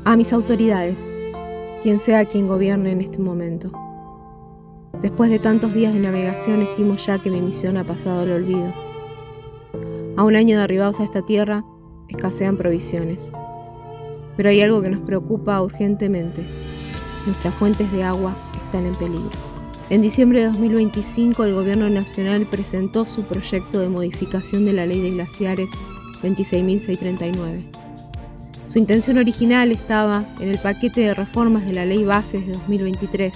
A mis autoridades, quien sea quien gobierne en este momento. Después de tantos días de navegación, estimo ya que mi misión ha pasado al olvido. A un año de arribados a esta tierra, escasean provisiones. Pero hay algo que nos preocupa urgentemente. Nuestras fuentes de agua están en peligro. En diciembre de 2025, el Gobierno Nacional presentó su proyecto de modificación de la Ley de Glaciares 26.639. Su intención original estaba en el paquete de reformas de la Ley Bases de 2023,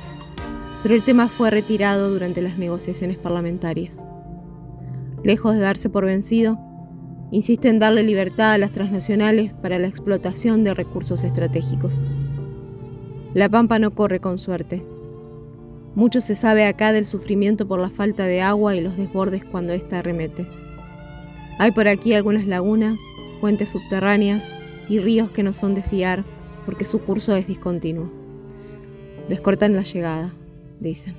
pero el tema fue retirado durante las negociaciones parlamentarias. Lejos de darse por vencido, insiste en darle libertad a las transnacionales para la explotación de recursos estratégicos. La Pampa no corre con suerte. Mucho se sabe acá del sufrimiento por la falta de agua y los desbordes cuando ésta arremete. Hay por aquí algunas lagunas, fuentes subterráneas y ríos que no son de fiar porque su curso es discontinuo. Les cortan la llegada, dicen.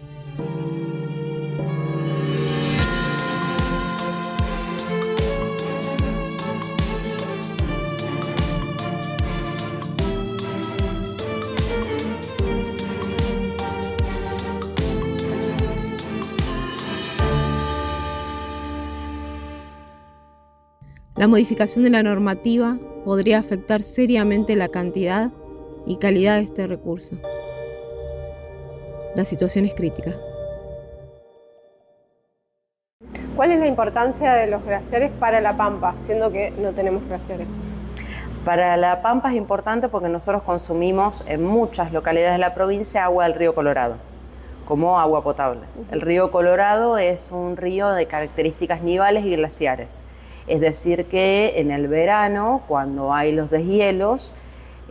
La modificación de la normativa podría afectar seriamente la cantidad y calidad de este recurso. La situación es crítica. ¿Cuál es la importancia de los glaciares para la Pampa, siendo que no tenemos glaciares? Para la Pampa es importante porque nosotros consumimos en muchas localidades de la provincia agua del río Colorado, como agua potable. El río Colorado es un río de características nivales y glaciares. Es decir que en el verano, cuando hay los deshielos,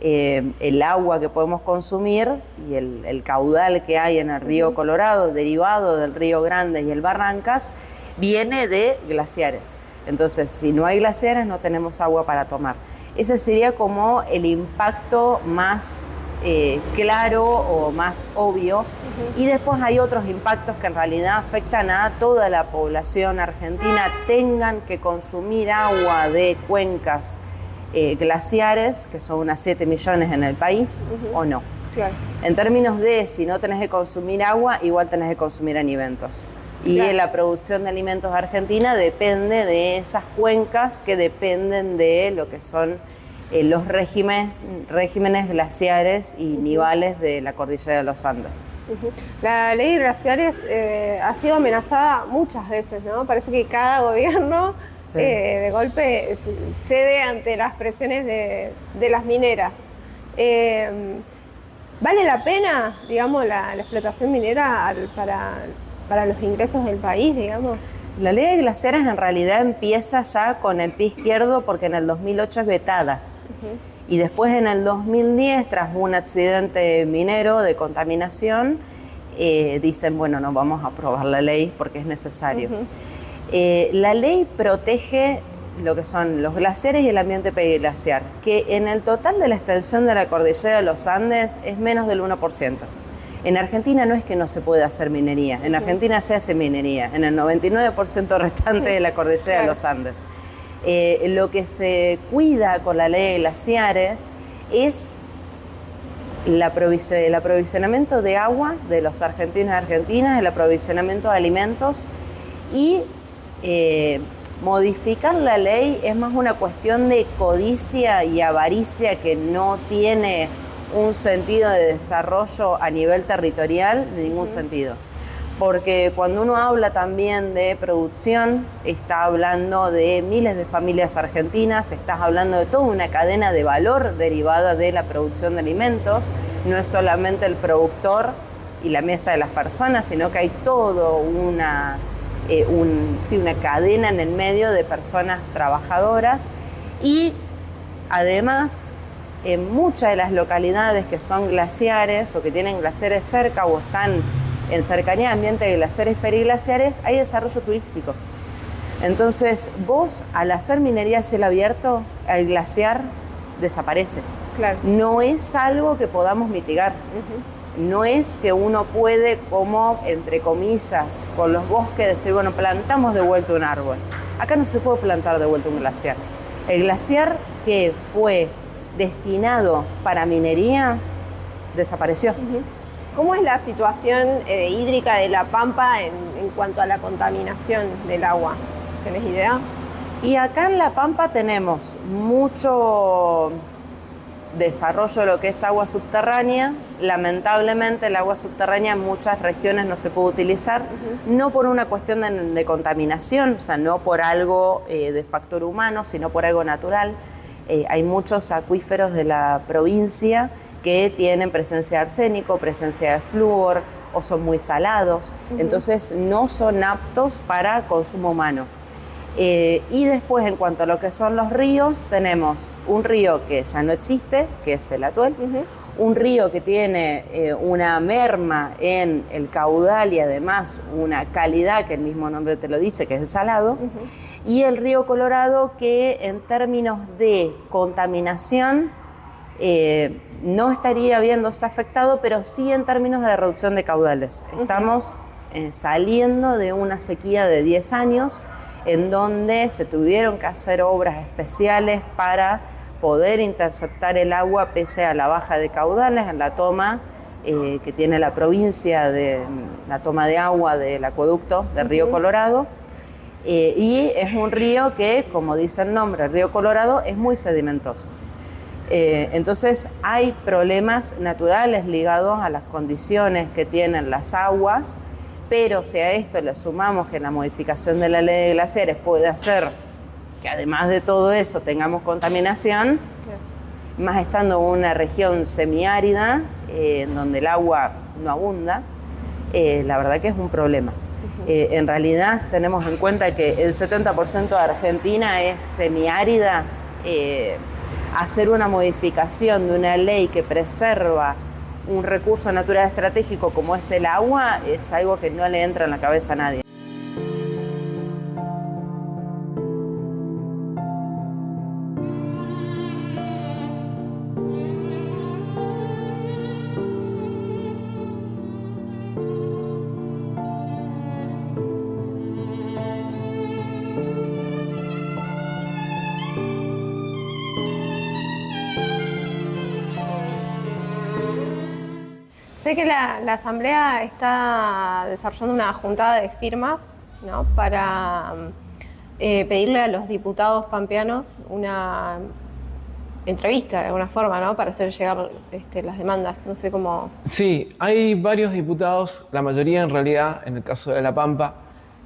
el agua que podemos consumir y el caudal que hay en el río Colorado, derivado del río Grande y el Barrancas, viene de glaciares. Entonces, si no hay glaciares, no tenemos agua para tomar. Ese sería como el impacto más claro o más obvio. Y después hay otros impactos que en realidad afectan a toda la población argentina, tengan que consumir agua de cuencas glaciares, que son unas 7 millones en el país, o no. Claro. En términos de si no tenés que consumir agua, igual tenés que consumir alimentos. Y Claro. la producción de alimentos argentina depende de esas cuencas que dependen de lo que son los regímenes glaciares y nivales de la cordillera de los Andes. La ley de glaciares ha sido amenazada muchas veces, ¿no? Parece que cada gobierno Sí. de golpe cede ante las presiones de las mineras. ¿Vale la pena, digamos, la explotación minera para los ingresos del país, digamos? La ley de glaciares en realidad empieza ya con el pie izquierdo porque en el 2008 es vetada. Y después en el 2010, tras un accidente minero de contaminación, dicen, bueno, no vamos a aprobar la ley porque es necesario. La ley protege lo que son los glaciares y el ambiente periglaciar, que en el total de la extensión de la cordillera de los Andes es menos del 1%. En Argentina no es que no se pueda hacer minería, en Argentina se hace minería, en el 99% restante de la cordillera de los Andes. Lo que se cuida con la ley de glaciares es el aprovisionamiento de agua de los argentinos y argentinas, el aprovisionamiento de alimentos y modificar la ley es más una cuestión de codicia y avaricia que no tiene un sentido de desarrollo a nivel territorial, de ningún sentido. Porque cuando uno habla también de producción, está hablando de miles de familias argentinas, estás hablando de toda una cadena de valor derivada de la producción de alimentos. No es solamente el productor y la mesa de las personas, sino que hay toda una cadena en el medio de personas trabajadoras. Y además, en muchas de las localidades que son glaciares o que tienen glaciares cerca o están en cercanía de ambiente de glaciares periglaciares, hay desarrollo turístico. Entonces, vos, al hacer minería a cielo abierto, el glaciar desaparece. Claro. No es algo que podamos mitigar. No es que uno puede, como, entre comillas, con los bosques, decir, bueno, plantamos de vuelta un árbol. Acá no se puede plantar de vuelta un glaciar. El glaciar que fue destinado para minería desapareció. ¿Cómo es la situación hídrica de La Pampa en cuanto a la contaminación del agua? ¿Tenés idea? Y acá en La Pampa tenemos mucho desarrollo de lo que es agua subterránea. Lamentablemente el agua subterránea en muchas regiones no se puede utilizar, no por una cuestión de contaminación, o sea, no por algo de factor humano, sino por algo natural. Hay muchos acuíferos de la provincia que tienen presencia de arsénico, presencia de flúor, o son muy salados, entonces no son aptos para consumo humano. Y después, en cuanto a lo que son los ríos, tenemos un río que ya no existe, que es el Atuel, un río que tiene una merma en el caudal y además una calidad que el mismo nombre te lo dice, que es el salado, y el río Colorado, que en términos de contaminación no estaría viéndose afectado, pero sí en términos de reducción de caudales. Estamos saliendo de una sequía de 10 años, en donde se tuvieron que hacer obras especiales para poder interceptar el agua pese a la baja de caudales en la toma que tiene la provincia, de la toma de agua del acueducto del río Colorado. Y es un río que, como dice el nombre, el río Colorado, es muy sedimentoso. Entonces hay problemas naturales ligados a las condiciones que tienen las aguas, pero si a esto le sumamos que la modificación de la ley de glaciares puede hacer que además de todo eso tengamos contaminación, más estando en una región semiárida, donde el agua no abunda, la verdad que es un problema. En realidad, si tenemos en cuenta que el 70% de Argentina es semiárida, hacer una modificación de una ley que preserva un recurso natural estratégico como es el agua es algo que no le entra en la cabeza a nadie. Sé que la Asamblea está desarrollando una juntada de firmas, ¿no?, para pedirle a los diputados pampeanos una entrevista de alguna forma, ¿no?, para hacer llegar las demandas. No sé cómo... Sí, hay varios diputados, la mayoría en realidad, en el caso de La Pampa,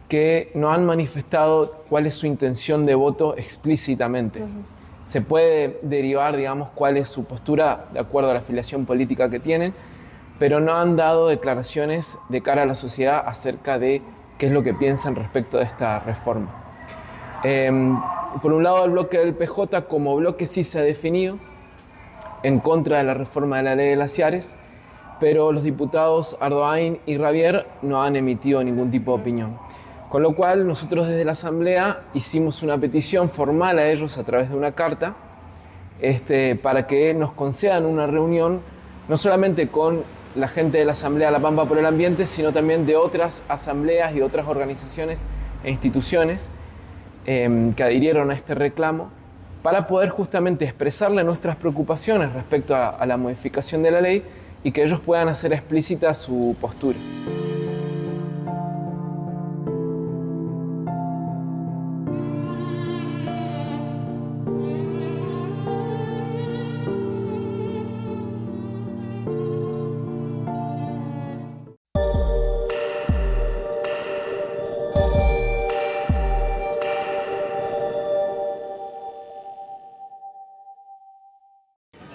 que no han manifestado cuál es su intención de voto explícitamente. Se puede derivar, digamos, cuál es su postura de acuerdo a la afiliación política que tienen, pero no han dado declaraciones de cara a la sociedad acerca de qué es lo que piensan respecto de esta reforma. Por un lado, el bloque del PJ como bloque sí se ha definido en contra de la reforma de la ley de glaciares, pero los diputados Ardoain y Rabier no han emitido ningún tipo de opinión. Con lo cual, nosotros desde la Asamblea hicimos una petición formal a ellos a través de una carta para que nos concedan una reunión, no solamente con la gente de la Asamblea La Pampa por el Ambiente, sino también de otras asambleas y otras organizaciones e instituciones que adhirieron a este reclamo, para poder justamente expresarle nuestras preocupaciones respecto a la modificación de la ley y que ellos puedan hacer explícita su postura.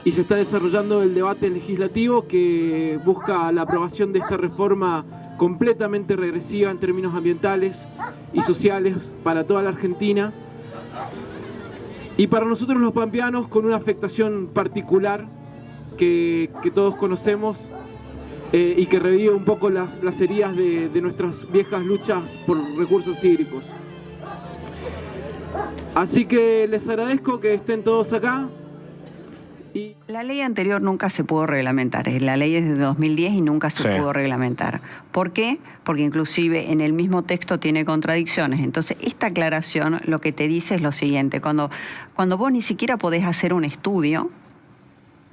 Y se está desarrollando el debate legislativo que busca la aprobación de esta reforma completamente regresiva en términos ambientales y sociales para toda la Argentina. Y para nosotros los pampeanos con una afectación particular que todos conocemos y que revive un poco las heridas de nuestras viejas luchas por recursos hídricos. Así que les agradezco que estén todos acá. La ley anterior nunca se pudo reglamentar. La ley es de 2010 y nunca se pudo reglamentar. ¿Por qué? Porque inclusive en el mismo texto tiene contradicciones. Entonces, esta aclaración lo que te dice es lo siguiente. Cuando vos ni siquiera podés hacer un estudio,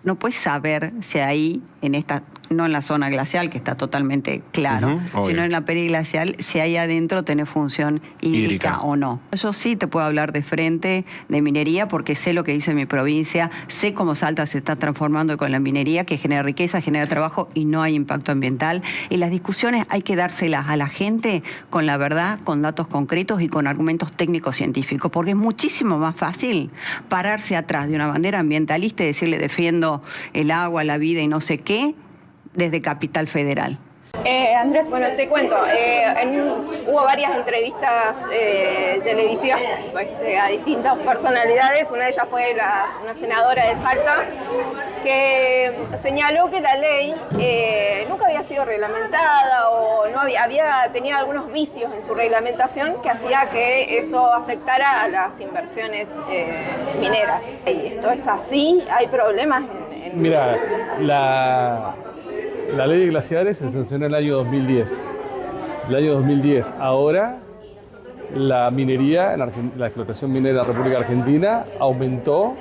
no puedes saber si ahí, en esta, no en la zona glacial, que está totalmente claro, sino en la periglacial, si ahí adentro tiene función hídrica o no. Yo sí te puedo hablar de frente, de minería, porque sé lo que dice mi provincia, sé cómo Salta se está transformando con la minería, que genera riqueza, genera trabajo y no hay impacto ambiental. Y las discusiones hay que dárselas a la gente con la verdad, con datos concretos y con argumentos técnicos científicos, porque es muchísimo más fácil pararse atrás de una bandera ambientalista y decirle defiendo el agua, la vida y no sé qué, desde Capital Federal. Andrés, bueno, te cuento, hubo varias entrevistas televisivas a distintas personalidades. Una de ellas fue una senadora de Salta que señaló que la ley nunca había sido reglamentada o no tenía algunos vicios en su reglamentación que hacía que eso afectara a las inversiones mineras. ¿Esto es así? ¿Hay problemas en... Mira, la ley de glaciares se sancionó en el año 2010. El año 2010. Ahora, la minería, la explotación minera en la República Argentina aumentó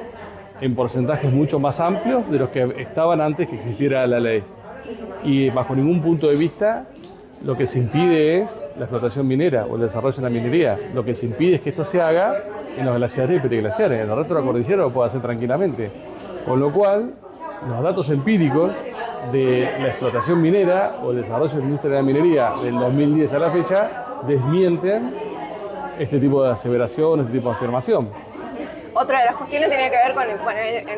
en porcentajes mucho más amplios de los que estaban antes que existiera la ley. Y bajo ningún punto de vista, lo que se impide es la explotación minera o el desarrollo de la minería. Lo que se impide es que esto se haga en los glaciares y periglaciares. En el resto de la cordillera lo puede hacer tranquilamente. Con lo cual, los datos empíricos de la explotación minera o el desarrollo de la industria de la minería del 2010 a la fecha desmienten este tipo de aseveración, este tipo de afirmación. Otra de las cuestiones tenía que ver con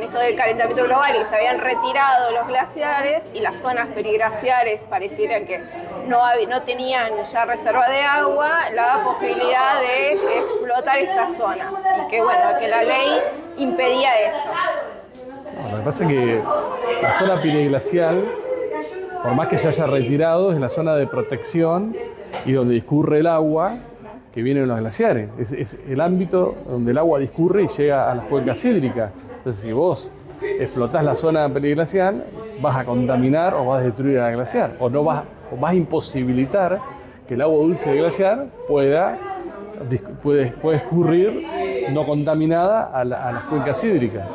esto del calentamiento global, y se habían retirado los glaciares y las zonas periglaciares parecieran que no tenían ya reserva de agua, la posibilidad de explotar estas zonas, y que que la ley impedía esto. Lo que pasa es que la zona periglacial, por más que se haya retirado, es la zona de protección y donde discurre el agua que viene de los glaciares. Es el ámbito donde el agua discurre y llega a las cuencas hídricas. Entonces, si vos explotás la zona periglacial, vas a contaminar o vas a destruir la glaciar, o vas a imposibilitar que el agua dulce del glaciar puede escurrir no contaminada a las cuencas hídricas.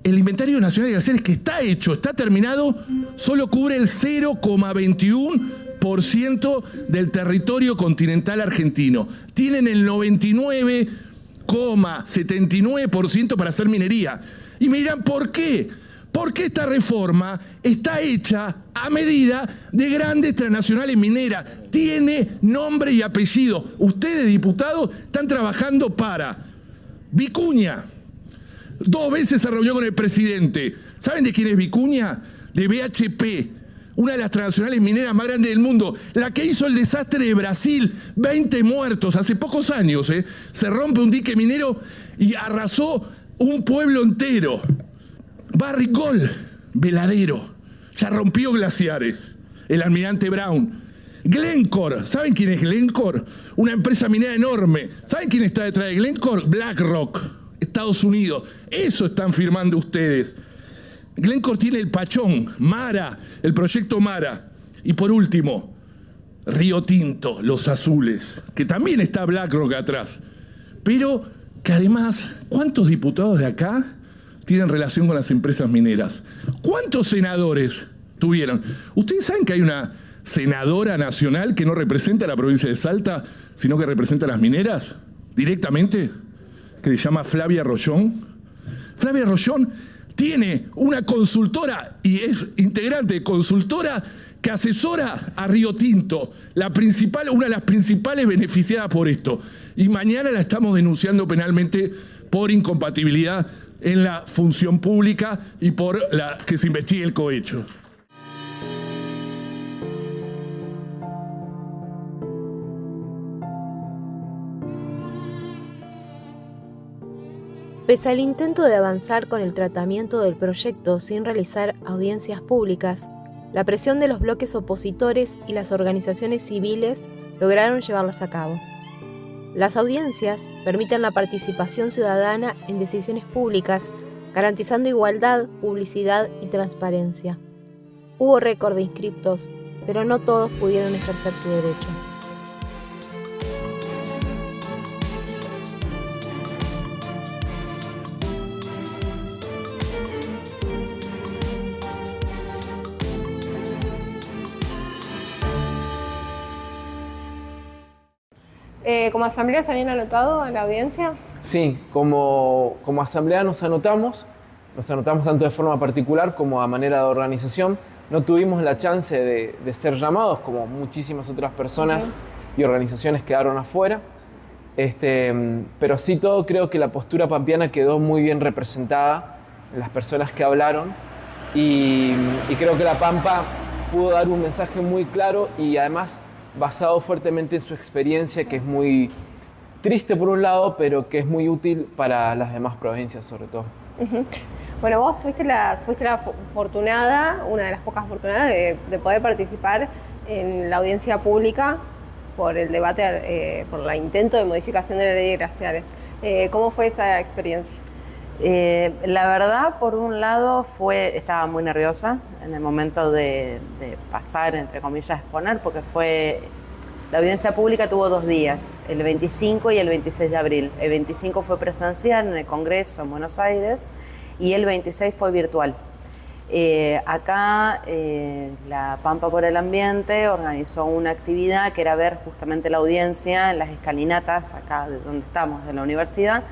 El Inventario Nacional de Glaciares, que está hecho, está terminado, solo cubre el 0,21% del territorio continental argentino. Tienen el 99,79% para hacer minería. Y me dirán, ¿por qué? Porque esta reforma está hecha a medida de grandes transnacionales mineras. Tiene nombre y apellido. Ustedes, diputados, están trabajando para Vicuña. 2 veces se reunió con el presidente. ¿Saben de quién es Vicuña? De BHP, una de las transnacionales mineras más grandes del mundo, la que hizo el desastre de Brasil, 20 muertos hace pocos años, se rompe un dique minero y arrasó un pueblo entero. Barrick Gold, Veladero, ya rompió glaciares, el almirante Brown. Glencore, ¿saben quién es Glencore? Una empresa minera enorme. ¿Saben quién está detrás de Glencore? BlackRock, Estados Unidos. Eso están firmando ustedes. Glencore tiene el Pachón, Mara, el proyecto Mara. Y por último, Río Tinto, los azules, que también está BlackRock atrás. Pero que además, ¿cuántos diputados de acá tienen relación con las empresas mineras? ¿Cuántos senadores tuvieron? ¿Ustedes saben que hay una senadora nacional que no representa a la provincia de Salta, sino que representa a las mineras directamente? Que se llama Flavia Rollón. Flavia Rollón tiene una consultora y es integrante de consultora que asesora a Río Tinto, una de las principales beneficiadas por esto. Y mañana la estamos denunciando penalmente por incompatibilidad en la función pública y por que se investigue el cohecho. Pese al intento de avanzar con el tratamiento del proyecto sin realizar audiencias públicas, la presión de los bloques opositores y las organizaciones civiles lograron llevarlas a cabo. Las audiencias permiten la participación ciudadana en decisiones públicas, garantizando igualdad, publicidad y transparencia. Hubo récord de inscriptos, pero no todos pudieron ejercer su derecho. ¿Como asamblea se habían anotado a la audiencia? Sí, como asamblea nos anotamos tanto de forma particular como a manera de organización. No tuvimos la chance de ser llamados, como muchísimas otras personas y organizaciones quedaron afuera. Pero así todo, creo que la postura pampeana quedó muy bien representada en las personas que hablaron y creo que La Pampa pudo dar un mensaje muy claro y además basado fuertemente en su experiencia, que es muy triste por un lado, pero que es muy útil para las demás provincias sobre todo. Bueno, vos fuiste la afortunada, una de las pocas afortunadas de poder participar en la audiencia pública por el debate, por el intento de modificación de la ley de glaciares. ¿Cómo fue esa experiencia? La verdad, por un lado, estaba muy nerviosa en el momento de pasar, entre comillas, exponer, porque la audiencia pública tuvo 2 días, el 25 y el 26 de abril. El 25 fue presencial en el Congreso en Buenos Aires y el 26 fue virtual. Acá La Pampa por el Ambiente organizó una actividad que era ver justamente la audiencia en las escalinatas, acá de donde estamos, de la universidad,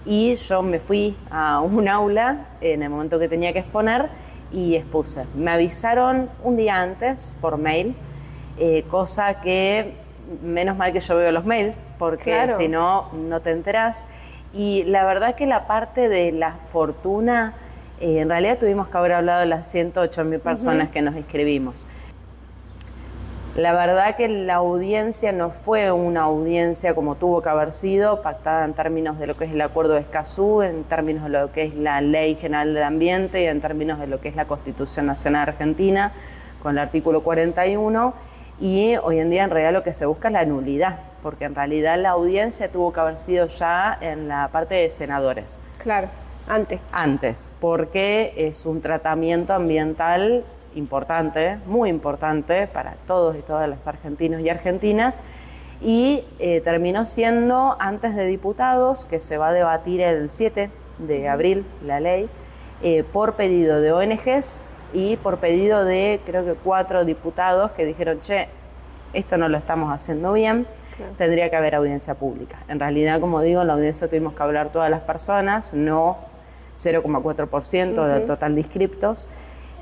y yo me fui a un aula en el momento que tenía que exponer y expuse. Me avisaron un día antes por mail, cosa que menos mal que yo veo los mails, porque claro, si no, no te enterás. Y la verdad que la parte de la fortuna, en realidad tuvimos que haber hablado de las 108.000 personas que nos inscribimos. La verdad que la audiencia no fue una audiencia como tuvo que haber sido, pactada en términos de lo que es el Acuerdo de Escazú, en términos de lo que es la Ley General del Ambiente y en términos de lo que es la Constitución Nacional Argentina, con el artículo 41. Y hoy en día en realidad lo que se busca es la nulidad, porque en realidad la audiencia tuvo que haber sido ya en la parte de senadores. Claro, antes. Antes, porque es un tratamiento ambiental importante, muy importante para todos y todas las argentinos y argentinas, y terminó siendo antes de diputados, que se va a debatir el 7 de abril, la ley, por pedido de ONGs y por pedido de, creo que 4 diputados que dijeron, che, esto no lo estamos haciendo bien, claro, tendría que haber audiencia pública. En realidad, como digo, en la audiencia tuvimos que hablar todas las personas, no 0,4% del total de inscriptos.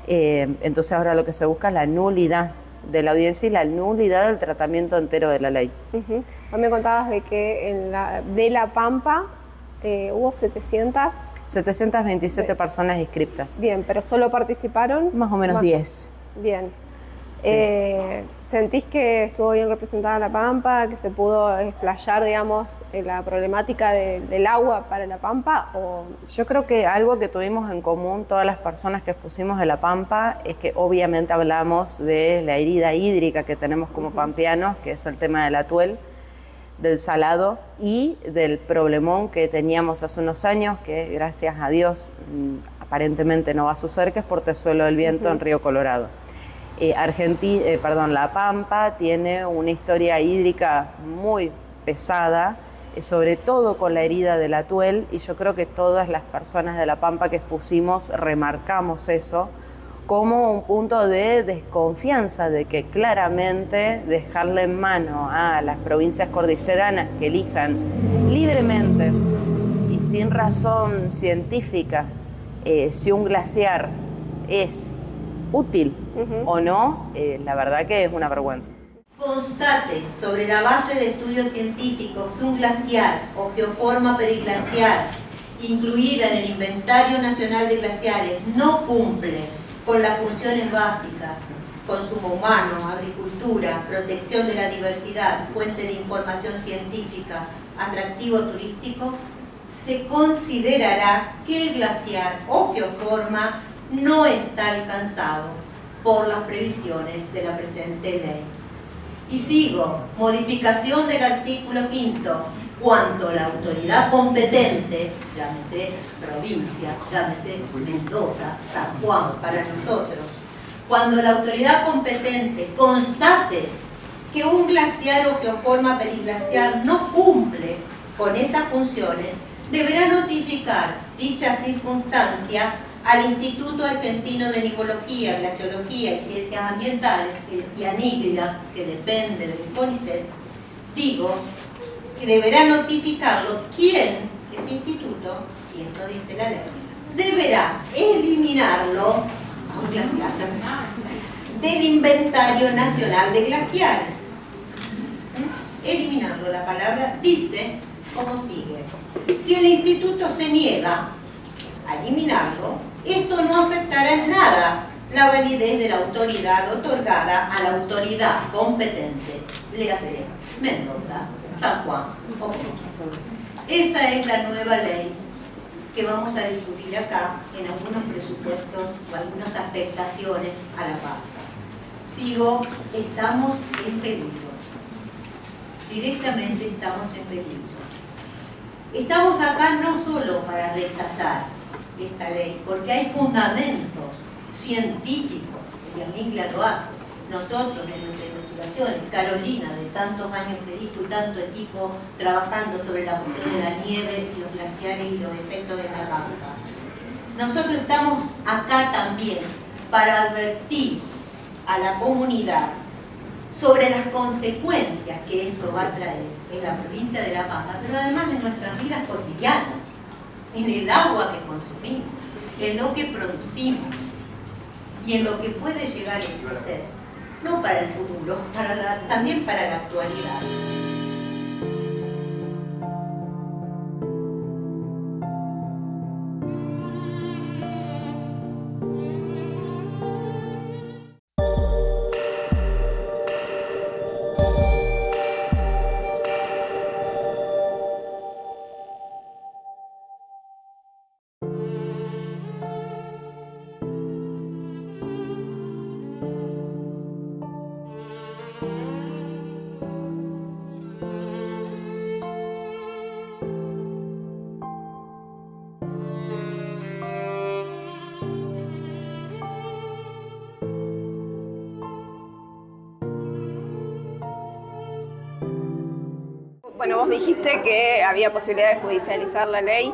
Entonces ahora lo que se busca es la nulidad de la audiencia y la nulidad del tratamiento entero de la ley. Vos me contabas de que de La Pampa hubo 727 personas inscriptas. Bien, pero solo participaron más o menos 10. Bien. Sí. ¿Sentís que estuvo bien representada La Pampa, que se pudo explayar, digamos, en la problemática del agua para La Pampa? ¿O? Yo creo que algo que tuvimos en común todas las personas que expusimos de La Pampa es que obviamente hablamos de la herida hídrica que tenemos como pampeanos, que es el tema del atuel, del salado y del problemón que teníamos hace unos años, que gracias a Dios aparentemente no va a suceder, que es Portezuelo del Viento en Río Colorado. La Pampa tiene una historia hídrica muy pesada, sobre todo con la herida del atuel, y yo creo que todas las personas de La Pampa que expusimos remarcamos eso como un punto de desconfianza, de que claramente dejarle en mano a las provincias cordilleranas que elijan libremente y sin razón científica si un glaciar es útil o no, la verdad que es una vergüenza. Constate sobre la base de estudios científicos que un glaciar o geoforma periglaciar incluida en el Inventario Nacional de Glaciares no cumple con las funciones básicas: consumo humano, agricultura, protección de la diversidad, fuente de información científica, atractivo turístico, se considerará que el glaciar o geoforma no está alcanzado por las previsiones de la presente ley. Y sigo, modificación del artículo 5º, cuando la autoridad competente, llámese provincia, llámese Mendoza, San Juan, para nosotros, cuando la autoridad competente constate que un glaciar o geoforma periglaciar no cumple con esas funciones, deberá notificar dicha circunstancia al Instituto Argentino de Micología, Glaciología y Ciencias Ambientales, y a NIGLA, que depende del CONICET, digo, que deberá notificarlo. ¿Quién? Ese instituto, y esto dice la ley, deberá eliminarlo del Inventario Nacional de Glaciares. Eliminarlo, la palabra dice como sigue. Si el instituto se niega a eliminarlo, esto no afectará en nada la validez de la autoridad otorgada a la autoridad competente, léase Mendoza, San Juan o Córdoba. Esa es la nueva ley que vamos a discutir acá en algunos presupuestos o algunas afectaciones a la pampa. Sigo, estamos en peligro. Directamente estamos en peligro. Estamos acá no solo para rechazar esta ley, porque hay fundamentos científicos, y Anigla lo hace, nosotros en nuestras investigaciones, Carolina, de tantos años que dijo y tanto equipo trabajando sobre la cuestión de la nieve y los glaciares y los efectos de la pampa. Nosotros estamos acá también para advertir a la comunidad sobre las consecuencias que esto va a traer en la provincia de La Pampa, pero además en nuestras vidas cotidianas, en el agua que consumimos, en lo que producimos y en lo que puede llegar a ser, no para el futuro, también para la actualidad. Bueno, vos dijiste que había posibilidad de judicializar la ley.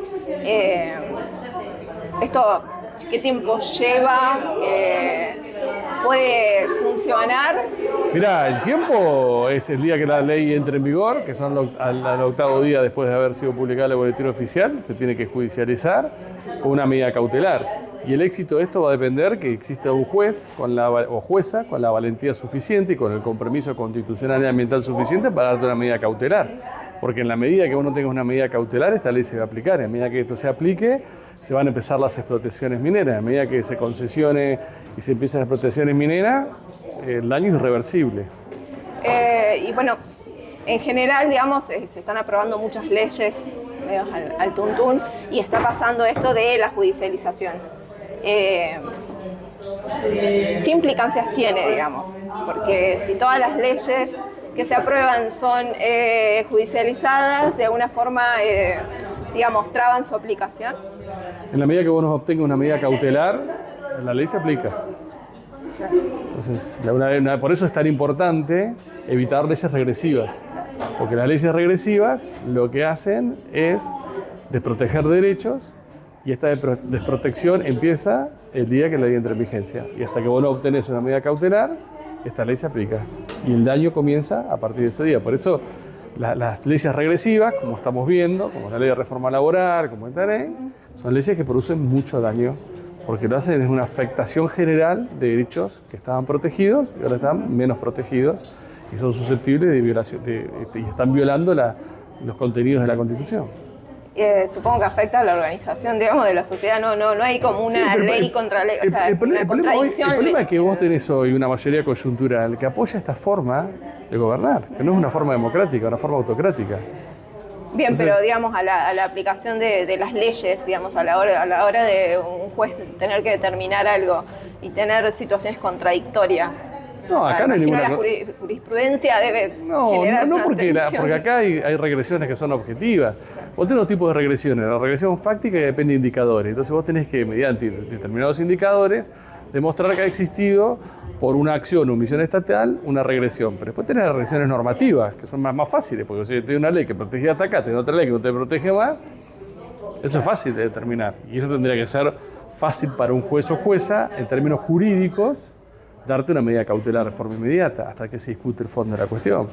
¿Esto qué tiempo lleva? ¿Puede funcionar? Mirá, el tiempo es el día que la ley entre en vigor, que son al octavo día después de haber sido publicada en el boletín oficial, se tiene que judicializar con una medida cautelar. Y el éxito de esto va a depender que exista un juez o jueza con la valentía suficiente y con el compromiso constitucional y ambiental suficiente para darte una medida cautelar. Porque en la medida que uno tenga una medida cautelar, esta ley se va a aplicar. En medida que esto se aplique, se van a empezar las explotaciones mineras. En medida que se concesione y se empiecen las explotaciones mineras, el daño es irreversible. Y bueno, en general, digamos, se están aprobando muchas leyes al tuntún y está pasando esto de la judicialización. ¿Qué implicancias tiene, digamos? Porque si todas las leyes que se aprueban son judicializadas, de alguna forma, digamos, traban su aplicación. En la medida que uno obtenga una medida cautelar, la ley se aplica. Entonces, por eso es tan importante evitar leyes regresivas. Porque las leyes regresivas lo que hacen es desproteger derechos. Y esta desprotección empieza el día que la ley entra en vigencia. Y hasta que vos no obtenés una medida cautelar, esta ley se aplica. Y el daño comienza a partir de ese día. Por eso las leyes regresivas, como estamos viendo, como la ley de reforma laboral, como esta ley, son leyes que producen mucho daño. Porque lo hacen es una afectación general de derechos que estaban protegidos y ahora están menos protegidos y son susceptibles de violación, y están violando los contenidos de la Constitución. Supongo que afecta a la organización, digamos, de la sociedad. No hay como una ley contra ley, o sea, una contradicción. El problema es que vos tenés hoy una mayoría coyuntural que apoya esta forma de gobernar, que no es una forma democrática, es una forma autocrática. Bien, entonces, pero digamos a la aplicación de las leyes, digamos, a la hora de un juez tener que determinar algo y tener situaciones contradictorias. No, acá no hay ninguna... La jurisprudencia debe generar porque acá hay regresiones que son objetivas. Vos tenés dos tipos de regresiones. La regresión fáctica que depende de indicadores. Entonces vos tenés que, mediante determinados indicadores, demostrar que ha existido, por una acción o omisión estatal, una regresión. Pero después tenés regresiones normativas, que son más fáciles, porque si tenés una ley que protege hasta acá, tenés otra ley que no te protege más, eso es fácil de determinar. Y eso tendría que ser fácil para un juez o jueza, en términos jurídicos, darte una medida cautelar de forma inmediata hasta que se discute el fondo de la cuestión.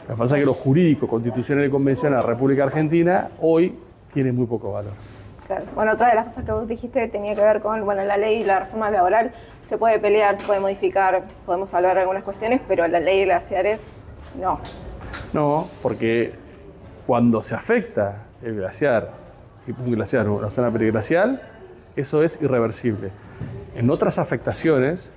Lo que pasa es que lo jurídico, constitucional y convencional de la República Argentina hoy tiene muy poco valor. Claro. Bueno, otra de las cosas que vos dijiste tenía que ver con, bueno, la ley y la reforma laboral se puede pelear, se puede modificar, podemos hablar de algunas cuestiones, pero la ley de glaciares no. No, porque cuando se afecta el glaciar, un glaciar o una zona periglacial, eso es irreversible. En otras afectaciones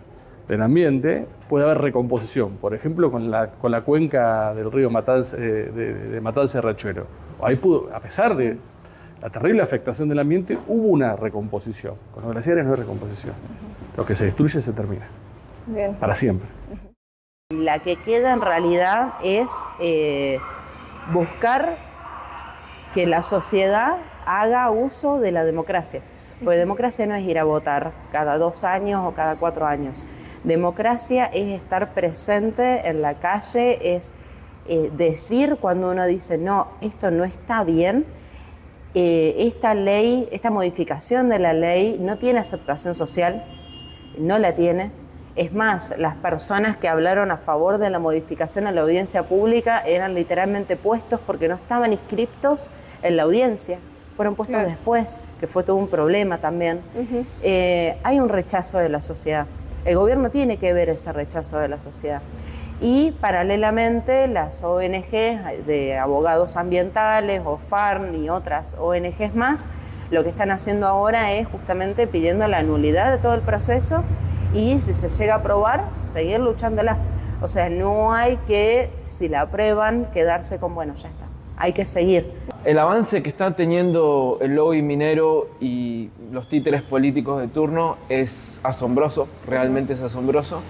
del ambiente puede haber recomposición, por ejemplo con la cuenca del río Matanza, de Matanza y Riachuelo. Ahí pudo, a pesar de la terrible afectación del ambiente, hubo una recomposición. Con los glaciares no hay recomposición. Lo que se destruye se termina. Bien. Para siempre. La que queda en realidad es buscar que la sociedad haga uso de la democracia. Porque democracia no es ir a votar cada 2 años o cada 4 años. Democracia es estar presente en la calle, es decir cuando uno dice, no, esto no está bien, esta ley, esta modificación de la ley no tiene aceptación social, no la tiene. Es más, las personas que hablaron a favor de la modificación a la audiencia pública eran literalmente puestos porque no estaban inscriptos en la audiencia. Fueron puestos después, que fue todo un problema también. Hay un rechazo de la sociedad. El gobierno tiene que ver ese rechazo de la sociedad. Y paralelamente las ONG de abogados ambientales, o FARN y otras ONGs más, lo que están haciendo ahora es justamente pidiendo la nulidad de todo el proceso y si se llega a aprobar, seguir luchándola. O sea, no hay que, si la aprueban, quedarse con, bueno, ya está. Hay que seguir. El avance que está teniendo el lobby minero y los títeres políticos de turno es asombroso, realmente es asombroso.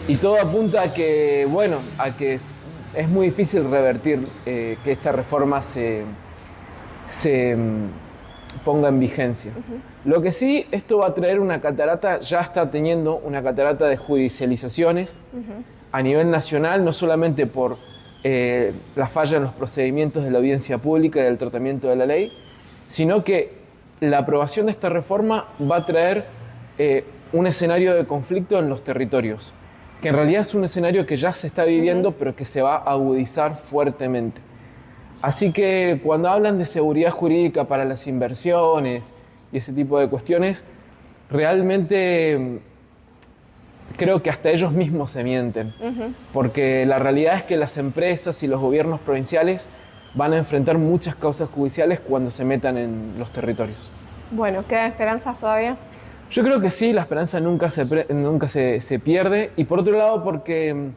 Y todo apunta a que, bueno, a que es muy difícil revertir que esta reforma se ponga en vigencia. Lo que sí, esto va a traer una catarata, ya está teniendo una catarata de judicializaciones a nivel nacional, no solamente por la falla en los procedimientos de la audiencia pública y del tratamiento de la ley, sino que la aprobación de esta reforma va a traer un escenario de conflicto en los territorios, que en realidad es un escenario que ya se está viviendo, pero que se va a agudizar fuertemente. Así que cuando hablan de seguridad jurídica para las inversiones y ese tipo de cuestiones, realmente creo que hasta ellos mismos se mienten, porque la realidad es que las empresas y los gobiernos provinciales van a enfrentar muchas causas judiciales cuando se metan en los territorios. Bueno, ¿quedan esperanzas todavía? Yo creo que sí, la esperanza nunca se pierde, y por otro lado porque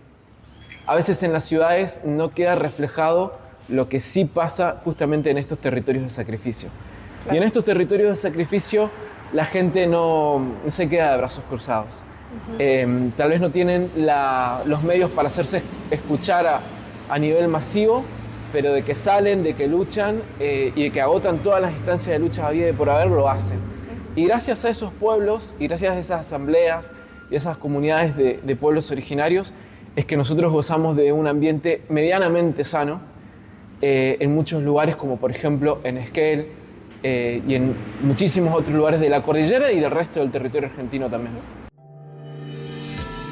a veces en las ciudades no queda reflejado lo que sí pasa justamente en estos territorios de sacrificio. Claro. Y en estos territorios de sacrificio la gente no se queda de brazos cruzados. Tal vez no tienen los medios para hacerse escuchar a nivel masivo, pero de que salen, de que luchan y de que agotan todas las instancias de lucha habida y por haber, lo hacen. Y gracias a esos pueblos y gracias a esas asambleas y esas comunidades de pueblos originarios es que nosotros gozamos de un ambiente medianamente sano en muchos lugares, como por ejemplo en Esquel y en muchísimos otros lugares de la cordillera y del resto del territorio argentino también.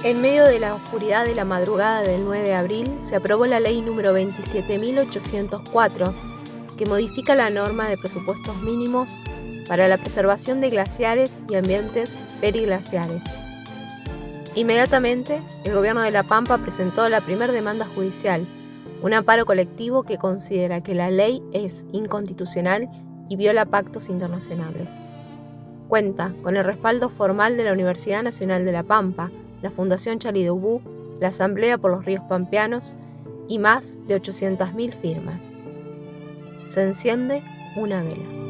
En medio de la oscuridad de la madrugada del 9 de abril se aprobó la ley número 27.804, que modifica la norma de presupuestos mínimos para la preservación de glaciares y ambientes periglaciares. Inmediatamente, el gobierno de La Pampa presentó la primera demanda judicial, un amparo colectivo que considera que la ley es inconstitucional y viola pactos internacionales. Cuenta con el respaldo formal de la Universidad Nacional de La Pampa, la Fundación Chalidubú, la Asamblea por los Ríos Pampeanos y más de 800.000 firmas. Se enciende una vela.